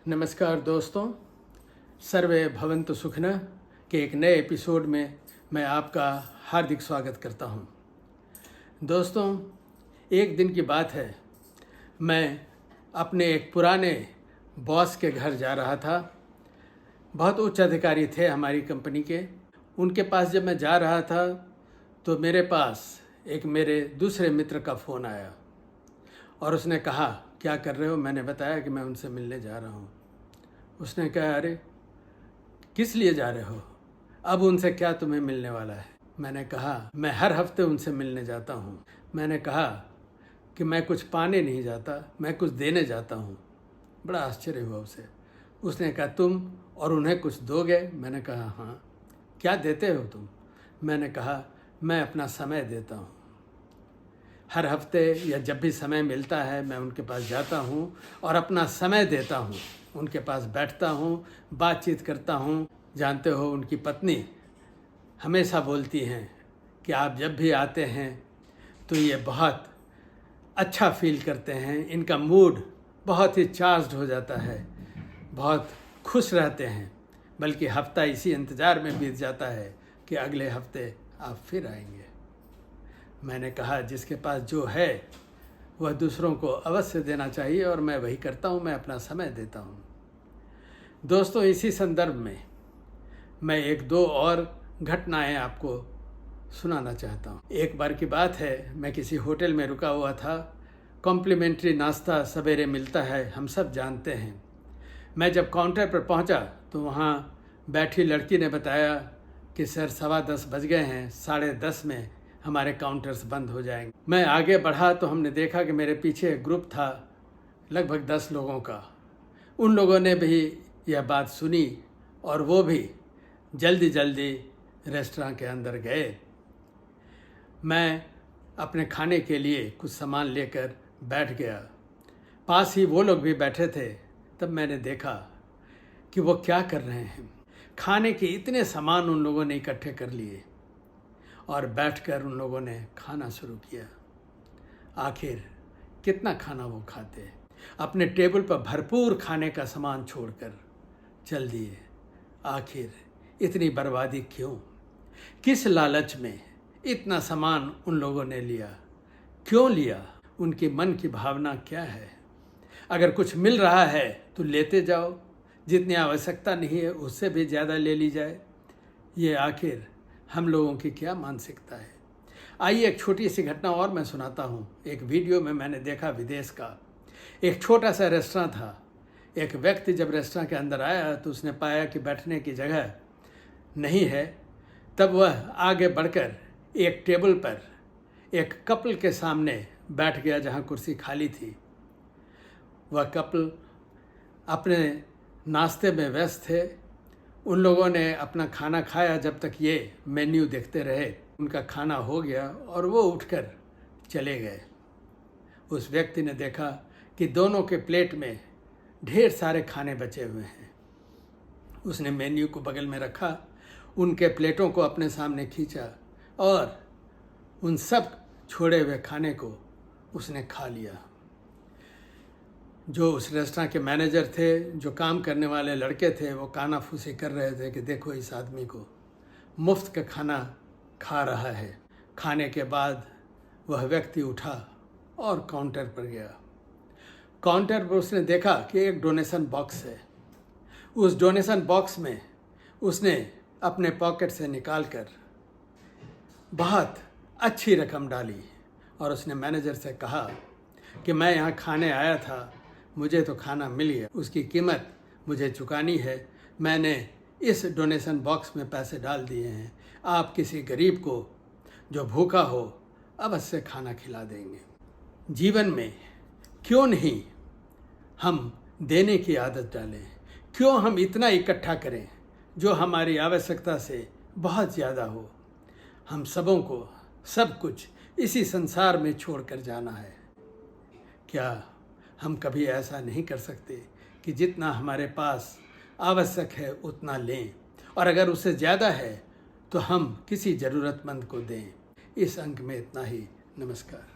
नमस्कार दोस्तों, सर्वे भवन्तु सुखिनः के एक नए एपिसोड में मैं आपका हार्दिक स्वागत करता हूं। दोस्तों, एक दिन की बात है, मैं अपने एक पुराने बॉस के घर जा रहा था। बहुत उच्च अधिकारी थे हमारी कंपनी के। उनके पास जब मैं जा रहा था तो मेरे पास एक मेरे दूसरे मित्र का फ़ोन आया और उसने कहा, क्या कर रहे हो? मैंने बताया कि मैं उनसे मिलने जा रहा हूँ। उसने कहा, अरे किस लिए जा रहे हो? अब उनसे क्या तुम्हें मिलने वाला है? मैंने कहा, मैं हर हफ्ते उनसे मिलने जाता हूँ। मैंने कहा कि मैं कुछ पाने नहीं जाता, मैं कुछ देने जाता हूँ। बड़ा आश्चर्य हुआ उसे। उसने कहा, तुम और उन्हें कुछ दोगे? मैंने कहा, हाँ। क्या देते हो तुम? मैंने कहा, मैं अपना समय देता हूँ। हर हफ्ते या जब भी समय मिलता है मैं उनके पास जाता हूँ और अपना समय देता हूँ। उनके पास बैठता हूँ, बातचीत करता हूँ। जानते हो, उनकी पत्नी हमेशा बोलती हैं कि आप जब भी आते हैं तो ये बहुत अच्छा फील करते हैं। इनका मूड बहुत ही चार्ज्ड हो जाता है, बहुत खुश रहते हैं। बल्कि हफ्ता इसी इंतज़ार में बीत जाता है कि अगले हफ्ते आप फिर आएंगे। मैंने कहा, जिसके पास जो है वह दूसरों को अवश्य देना चाहिए और मैं वही करता हूँ, मैं अपना समय देता हूँ। दोस्तों, इसी संदर्भ में मैं एक दो और घटनाएं आपको सुनाना चाहता हूँ। एक बार की बात है, मैं किसी होटल में रुका हुआ था। कॉम्प्लीमेंट्री नाश्ता सवेरे मिलता है, हम सब जानते हैं। मैं जब काउंटर पर पहुँचा तो वहाँ बैठी लड़की ने बताया कि सर 10:15 बज गए हैं, 10:30 में हमारे काउंटर्स बंद हो जाएंगे। मैं आगे बढ़ा तो हमने देखा कि मेरे पीछे एक ग्रुप था, लगभग 10 लोगों का। उन लोगों ने भी यह बात सुनी और वो भी जल्दी जल्दी रेस्टोरेंट के अंदर गए। मैं अपने खाने के लिए कुछ सामान लेकर बैठ गया। पास ही वो लोग भी बैठे थे। तब मैंने देखा कि वो क्या कर रहे हैं। खाने के इतने सामान उन लोगों ने इकट्ठे कर लिए और बैठकर उन लोगों ने खाना शुरू किया। आखिर कितना खाना वो खाते? अपने टेबल पर भरपूर खाने का सामान छोड़कर चल दिए। आखिर इतनी बर्बादी क्यों? किस लालच में इतना सामान उन लोगों ने लिया? क्यों लिया? उनके मन की भावना क्या है? अगर कुछ मिल रहा है तो लेते जाओ, जितनी आवश्यकता नहीं है उससे भी ज़्यादा ले ली जाए। ये आखिर हम लोगों की क्या मानसिकता है? आइए एक छोटी सी घटना और मैं सुनाता हूँ। एक वीडियो में मैंने देखा, विदेश का एक छोटा सा रेस्टोरेंट था। एक व्यक्ति जब रेस्टोरेंट के अंदर आया तो उसने पाया कि बैठने की जगह नहीं है। तब वह आगे बढ़कर एक टेबल पर एक कपल के सामने बैठ गया जहाँ कुर्सी खाली थी। वह कपल अपने नाश्ते में व्यस्त थे। उन लोगों ने अपना खाना खाया, जब तक ये मेन्यू देखते रहे। उनका खाना हो गया और वो उठकर चले गए। उस व्यक्ति ने देखा कि दोनों के प्लेट में ढेर सारे खाने बचे हुए हैं। उसने मेन्यू को बगल में रखा, उनके प्लेटों को अपने सामने खींचा और उन सब छोड़े हुए खाने को उसने खा लिया। जो उस रेस्टोरेंट के मैनेजर थे, जो काम करने वाले लड़के थे, वो कानाफूसी कर रहे थे कि देखो इस आदमी को मुफ्त का खाना खा रहा है। खाने के बाद वह व्यक्ति उठा और काउंटर पर गया। काउंटर पर उसने देखा कि एक डोनेशन बॉक्स है। उस डोनेशन बॉक्स में उसने अपने पॉकेट से निकालकर बहुत अच्छी रकम डाली और उसने मैनेजर से कहा कि मैं यहाँ खाने आया था, मुझे तो खाना मिल गया, उसकी कीमत मुझे चुकानी है। मैंने इस डोनेशन बॉक्स में पैसे डाल दिए हैं। आप किसी गरीब को जो भूखा हो अवश्य खाना खिला देंगे। जीवन में क्यों नहीं हम देने की आदत डालें? क्यों हम इतना इकट्ठा करें जो हमारी आवश्यकता से बहुत ज़्यादा हो? हम सबों को सब कुछ इसी संसार में छोड़कर जाना है। क्या हम कभी ऐसा नहीं कर सकते कि जितना हमारे पास आवश्यक है उतना लें, और अगर उससे ज़्यादा है तो हम किसी ज़रूरतमंद को दें? इस अंक में इतना ही। नमस्कार।